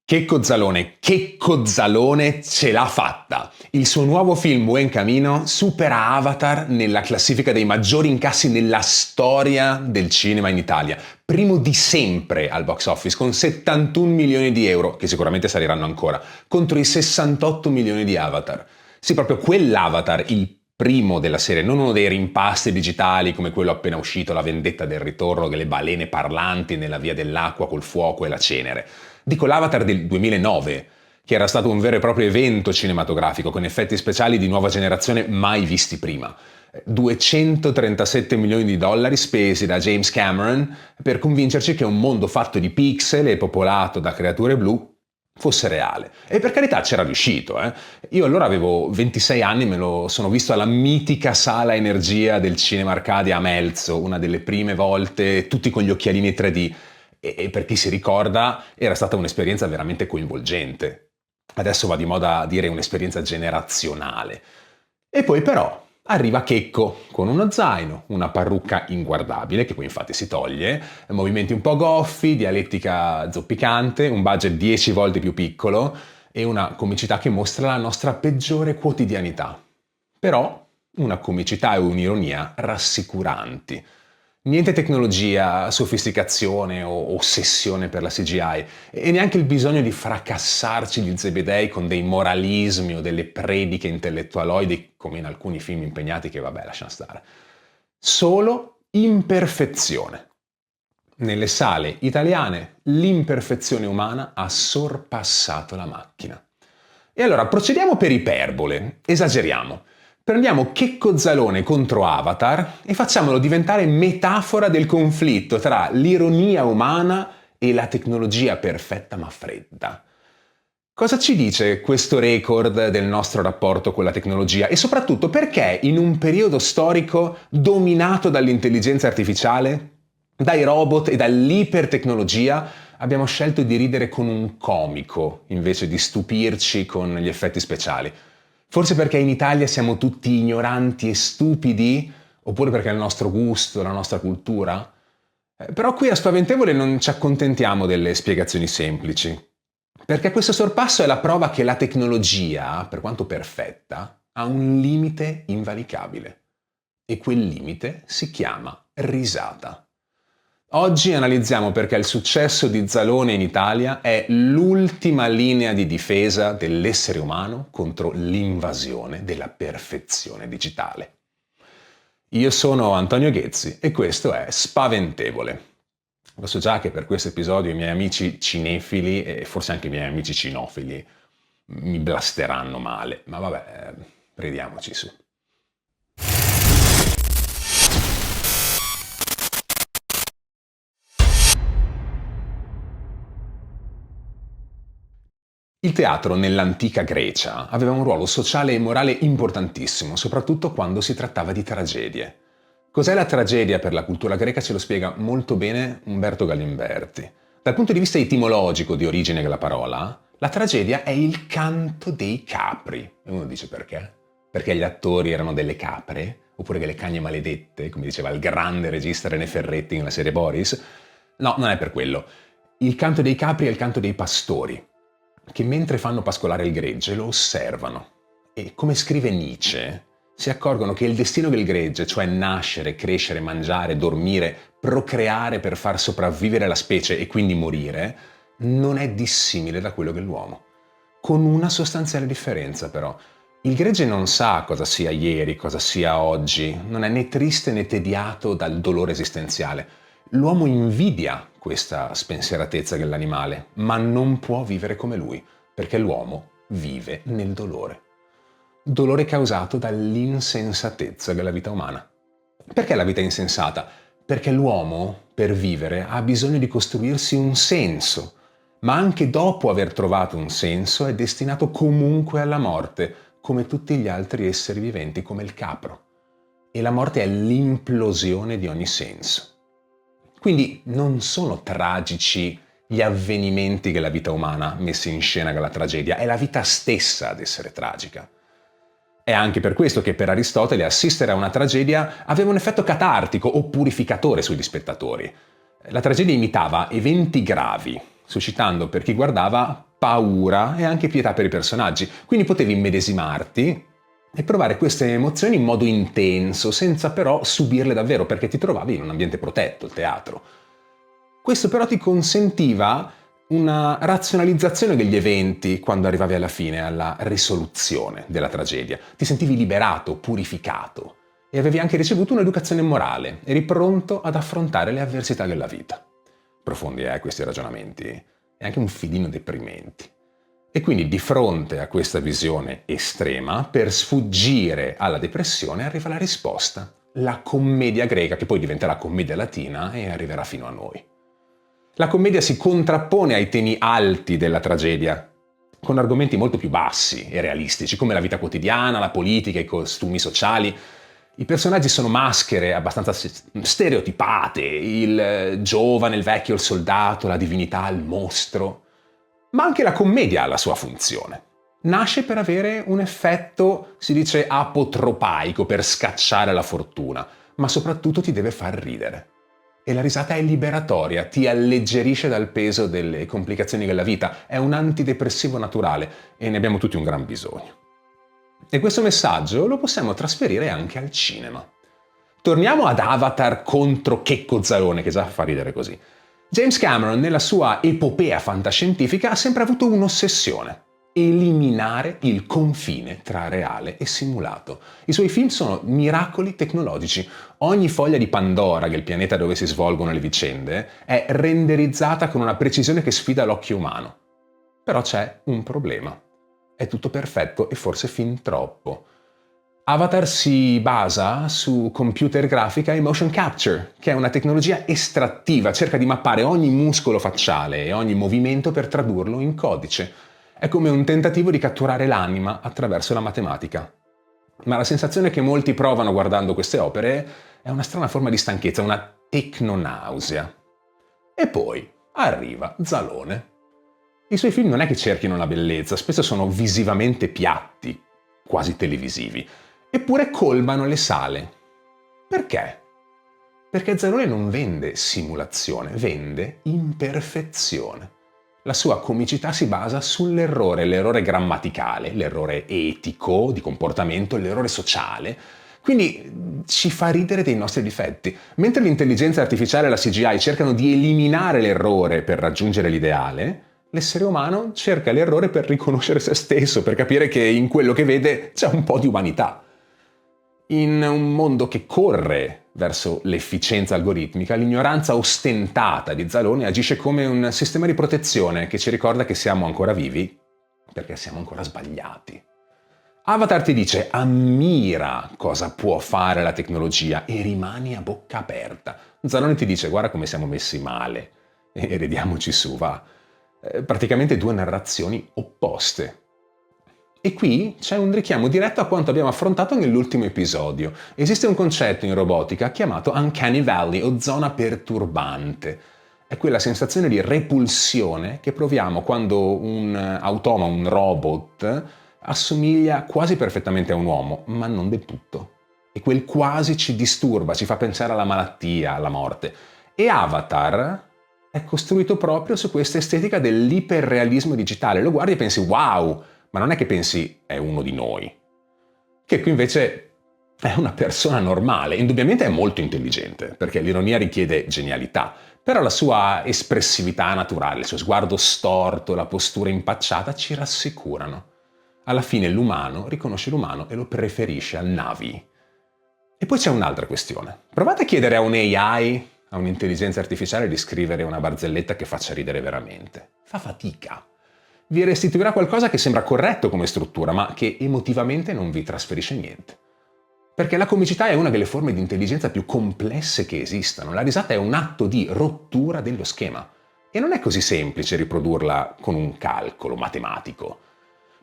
Checco Zalone ce l'ha fatta! Il suo nuovo film Buen Camino supera Avatar nella classifica dei maggiori incassi nella storia del cinema in Italia. Primo di sempre al box office con 71 milioni di euro, che sicuramente saliranno ancora, contro i 68 milioni di Avatar. Sì, proprio quell'Avatar, il primo della serie, non uno dei rimpasti digitali come quello appena uscito, La vendetta del ritorno delle balene parlanti nella via dell'acqua col fuoco e la cenere. Dico l'Avatar del 2009, che era stato un vero e proprio evento cinematografico con effetti speciali di nuova generazione mai visti prima. 237 milioni di dollari spesi da James Cameron per convincerci che un mondo fatto di pixel e popolato da creature blu fosse reale. E per carità c'era riuscito. Io allora avevo 26 anni, me lo sono visto alla mitica sala Energia del Cinema Arcadia a Melzo, una delle prime volte, tutti con gli occhialini 3D. E per chi si ricorda era stata un'esperienza veramente coinvolgente. Adesso va di moda dire un'esperienza generazionale. E poi però arriva Checco con uno zaino, una parrucca inguardabile che poi infatti si toglie, movimenti un po' goffi, dialettica zoppicante, un budget 10 volte più piccolo e una comicità che mostra la nostra peggiore quotidianità. Però una comicità e un'ironia rassicuranti. Niente tecnologia, sofisticazione o ossessione per la CGI e neanche il bisogno di fracassarci gli zebedei con dei moralismi o delle prediche intellettualoidi come in alcuni film impegnati che vabbè lasciamo stare. Solo imperfezione. Nelle sale italiane l'imperfezione umana ha sorpassato la macchina. E allora procediamo per iperbole, esageriamo. Prendiamo Checco Zalone contro Avatar e facciamolo diventare metafora del conflitto tra l'ironia umana e la tecnologia perfetta ma fredda. Cosa ci dice questo record del nostro rapporto con la tecnologia e soprattutto perché in un periodo storico dominato dall'intelligenza artificiale, dai robot e dall'ipertecnologia abbiamo scelto di ridere con un comico invece di stupirci con gli effetti speciali? Forse perché in Italia siamo tutti ignoranti e stupidi? Oppure perché è il nostro gusto, la nostra cultura? Però qui a Spaventevole non ci accontentiamo delle spiegazioni semplici. Perché questo sorpasso è la prova che la tecnologia, per quanto perfetta, ha un limite invalicabile. E quel limite si chiama risata. Oggi analizziamo perché il successo di Zalone in Italia è l'ultima linea di difesa dell'essere umano contro l'invasione della perfezione digitale. Io sono Antonio Ghezzi e questo è Spaventevole. Lo so già che per questo episodio i miei amici cinefili e forse anche i miei amici cinofili mi blasteranno male, ma vabbè, ridiamoci su. Il teatro nell'antica Grecia aveva un ruolo sociale e morale importantissimo, soprattutto quando si trattava di tragedie. Cos'è la tragedia per la cultura greca ce lo spiega molto bene Umberto Galimberti. Dal punto di vista etimologico di origine della parola, la tragedia è il canto dei capri. E uno dice perché? Perché gli attori erano delle capre? Oppure delle cagne maledette, come diceva il grande regista René Ferretti nella serie Boris? No, non è per quello. Il canto dei capri è il canto dei pastori, che mentre fanno pascolare il gregge lo osservano e, come scrive Nietzsche, si accorgono che il destino del gregge, cioè nascere, crescere, mangiare, dormire, procreare per far sopravvivere la specie e quindi morire, non è dissimile da quello dell'uomo. Con una sostanziale differenza però. Il gregge non sa cosa sia ieri, cosa sia oggi, non è né triste né tediato dal dolore esistenziale. L'uomo invidia questa spensieratezza dell'animale, ma non può vivere come lui, perché l'uomo vive nel dolore. Dolore causato dall'insensatezza della vita umana. Perché la vita è insensata? Perché l'uomo, per vivere, ha bisogno di costruirsi un senso, ma anche dopo aver trovato un senso è destinato comunque alla morte, come tutti gli altri esseri viventi, come il capro. E la morte è l'implosione di ogni senso. Quindi non sono tragici gli avvenimenti della vita umana messi in scena dalla tragedia, è la vita stessa ad essere tragica. È anche per questo che per Aristotele assistere a una tragedia aveva un effetto catartico o purificatore sugli spettatori. La tragedia imitava eventi gravi, suscitando per chi guardava paura e anche pietà per i personaggi. Quindi potevi immedesimarti e provare queste emozioni in modo intenso, senza però subirle davvero, perché ti trovavi in un ambiente protetto, il teatro. Questo però ti consentiva una razionalizzazione degli eventi quando arrivavi alla fine, alla risoluzione della tragedia. Ti sentivi liberato, purificato e avevi anche ricevuto un'educazione morale. Eri pronto ad affrontare le avversità della vita. Profondi, questi ragionamenti, e anche un filino deprimenti. E quindi di fronte a questa visione estrema, per sfuggire alla depressione arriva la risposta. La commedia greca, che poi diventerà commedia latina e arriverà fino a noi. La commedia si contrappone ai temi alti della tragedia, con argomenti molto più bassi e realistici, come la vita quotidiana, la politica, i costumi sociali. I personaggi sono maschere abbastanza stereotipate, il giovane, il vecchio, il soldato, la divinità, il mostro. Ma anche la commedia ha la sua funzione. Nasce per avere un effetto, si dice, apotropaico, per scacciare la fortuna, ma soprattutto ti deve far ridere. E la risata è liberatoria, ti alleggerisce dal peso delle complicazioni della vita, è un antidepressivo naturale e ne abbiamo tutti un gran bisogno. E questo messaggio lo possiamo trasferire anche al cinema. Torniamo ad Avatar contro Checco Zalone, che già fa ridere così. James Cameron, nella sua epopea fantascientifica, ha sempre avuto un'ossessione: eliminare il confine tra reale e simulato. I suoi film sono miracoli tecnologici. Ogni foglia di Pandora, che è il pianeta dove si svolgono le vicende, è renderizzata con una precisione che sfida l'occhio umano. Però c'è un problema. È tutto perfetto e forse fin troppo. Avatar si basa su computer grafica e motion capture, che è una tecnologia estrattiva, cerca di mappare ogni muscolo facciale e ogni movimento per tradurlo in codice. È come un tentativo di catturare l'anima attraverso la matematica. Ma la sensazione che molti provano guardando queste opere è una strana forma di stanchezza, una tecnonausea. E poi arriva Zalone. I suoi film non è che cerchino la bellezza, spesso sono visivamente piatti, quasi televisivi, eppure colmano le sale. Perché? Perché Zalone non vende simulazione, vende imperfezione. La sua comicità si basa sull'errore, l'errore grammaticale, l'errore etico, di comportamento, l'errore sociale. Quindi ci fa ridere dei nostri difetti. Mentre l'intelligenza artificiale e la CGI cercano di eliminare l'errore per raggiungere l'ideale, l'essere umano cerca l'errore per riconoscere se stesso, per capire che in quello che vede c'è un po' di umanità. In un mondo che corre verso l'efficienza algoritmica, l'ignoranza ostentata di Zalone agisce come un sistema di protezione che ci ricorda che siamo ancora vivi perché siamo ancora sbagliati. Avatar ti dice: ammira cosa può fare la tecnologia e rimani a bocca aperta. Zalone ti dice: guarda come siamo messi male e ridiamoci su, va. Praticamente due narrazioni opposte. E qui c'è un richiamo diretto a quanto abbiamo affrontato nell'ultimo episodio. Esiste un concetto in robotica chiamato Uncanny Valley o zona perturbante. È quella sensazione di repulsione che proviamo quando un automa, un robot, assomiglia quasi perfettamente a un uomo, ma non del tutto. E quel quasi ci disturba, ci fa pensare alla malattia, alla morte. E Avatar è costruito proprio su questa estetica dell'iperrealismo digitale. Lo guardi e pensi wow, ma non è che pensi è uno di noi. Che qui invece è una persona normale, indubbiamente è molto intelligente, perché l'ironia richiede genialità, però la sua espressività naturale, il suo sguardo storto, la postura impacciata ci rassicurano. Alla fine l'umano riconosce l'umano e lo preferisce al Navi. E poi c'è un'altra questione. Provate a chiedere a un AI, a un'intelligenza artificiale, di scrivere una barzelletta che faccia ridere veramente. Fa fatica. Vi restituirà qualcosa che sembra corretto come struttura, ma che emotivamente non vi trasferisce niente. Perché la comicità è una delle forme di intelligenza più complesse che esistano. La risata è un atto di rottura dello schema. E non è così semplice riprodurla con un calcolo matematico.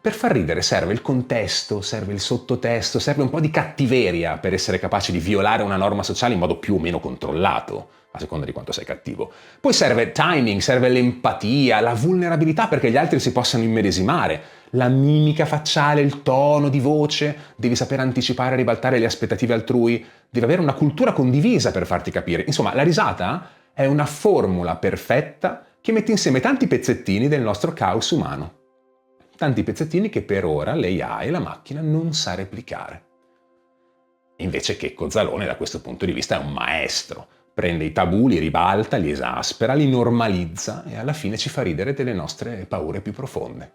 Per far ridere serve il contesto, serve il sottotesto, serve un po' di cattiveria per essere capaci di violare una norma sociale in modo più o meno controllato, a seconda di quanto sei cattivo. Poi serve timing, serve l'empatia, la vulnerabilità perché gli altri si possano immedesimare, la mimica facciale, il tono di voce, devi saper anticipare e ribaltare le aspettative altrui, devi avere una cultura condivisa per farti capire. Insomma, la risata è una formula perfetta che mette insieme tanti pezzettini del nostro caos umano. Tanti pezzettini che per ora l'AI, la macchina, non sa replicare. Invece Checco Zalone da questo punto di vista è un maestro. Prende i tabù, li ribalta, li esaspera, li normalizza e alla fine ci fa ridere delle nostre paure più profonde.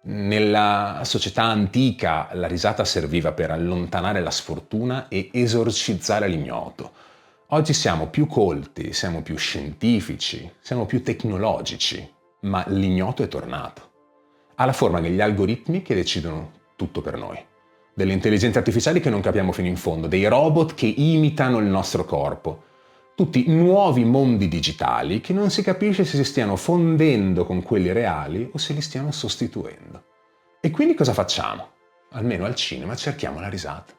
Nella società antica la risata serviva per allontanare la sfortuna e esorcizzare l'ignoto. Oggi siamo più colti, siamo più scientifici, siamo più tecnologici, ma l'ignoto è tornato. Ha la forma degli algoritmi che decidono tutto per noi, delle intelligenze artificiali che non capiamo fino in fondo, dei robot che imitano il nostro corpo. Tutti nuovi mondi digitali che non si capisce se si stiano fondendo con quelli reali o se li stiano sostituendo. E quindi cosa facciamo? Almeno al cinema cerchiamo la risata,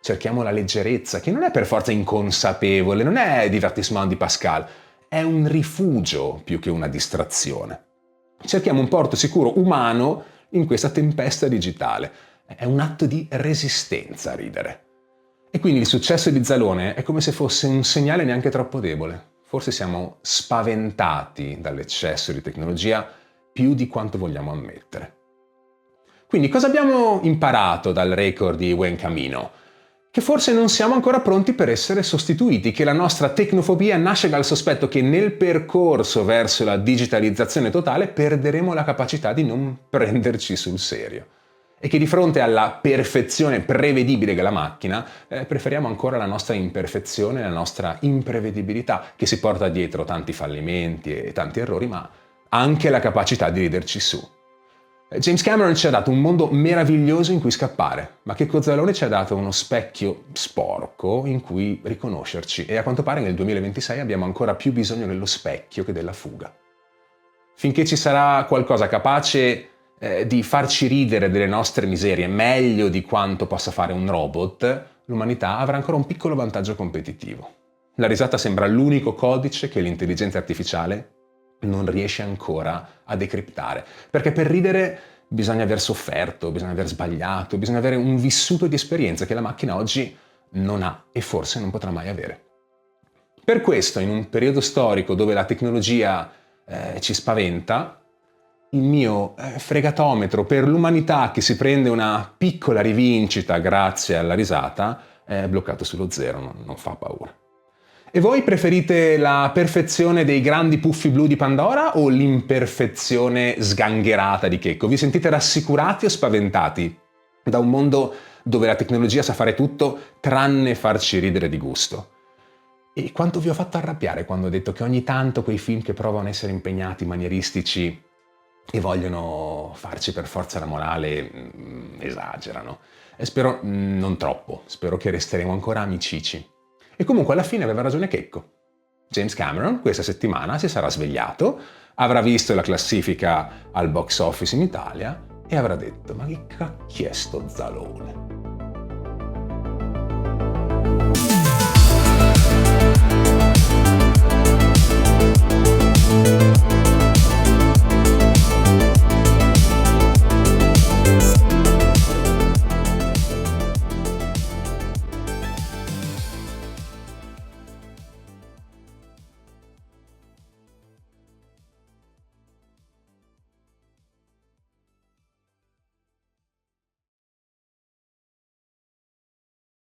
cerchiamo la leggerezza, che non è per forza inconsapevole, non è divertissement di Pascal, è un rifugio più che una distrazione. Cerchiamo un porto sicuro umano in questa tempesta digitale. È un atto di resistenza a ridere. E quindi il successo di Zalone è come se fosse un segnale neanche troppo debole. Forse siamo spaventati dall'eccesso di tecnologia più di quanto vogliamo ammettere. Quindi cosa abbiamo imparato dal record di Buen Camino? Che forse non siamo ancora pronti per essere sostituiti, che la nostra tecnofobia nasce dal sospetto che nel percorso verso la digitalizzazione totale perderemo la capacità di non prenderci sul serio. E che di fronte alla perfezione prevedibile della macchina preferiamo ancora la nostra imperfezione, la nostra imprevedibilità, che si porta dietro tanti fallimenti e tanti errori, ma anche la capacità di riderci su. James Cameron ci ha dato un mondo meraviglioso in cui scappare, ma Checco Zalone ci ha dato uno specchio sporco in cui riconoscerci e a quanto pare nel 2026 abbiamo ancora più bisogno dello specchio che della fuga. Finché ci sarà qualcosa capace di farci ridere delle nostre miserie meglio di quanto possa fare un robot, l'umanità avrà ancora un piccolo vantaggio competitivo. La risata sembra l'unico codice che l'intelligenza artificiale non riesce ancora a decriptare, perché per ridere bisogna aver sofferto, bisogna aver sbagliato, bisogna avere un vissuto di esperienza che la macchina oggi non ha e forse non potrà mai avere. Per questo, in un periodo storico dove la tecnologia ci spaventa, il mio fregatometro per l'umanità che si prende una piccola rivincita grazie alla risata è bloccato sullo zero, non fa paura. E voi preferite la perfezione dei grandi puffi blu di Pandora o l'imperfezione sgangherata di Checco? Vi sentite rassicurati o spaventati da un mondo dove la tecnologia sa fare tutto tranne farci ridere di gusto? E quanto vi ho fatto arrabbiare quando ho detto che ogni tanto quei film che provano a essere impegnati, manieristici e vogliono farci per forza la morale esagerano? E spero non troppo, spero che resteremo ancora amicici. E comunque alla fine aveva ragione Checco. James Cameron questa settimana si sarà svegliato, avrà visto la classifica al box office in Italia e avrà detto: ma che cacchio è sto Zalone?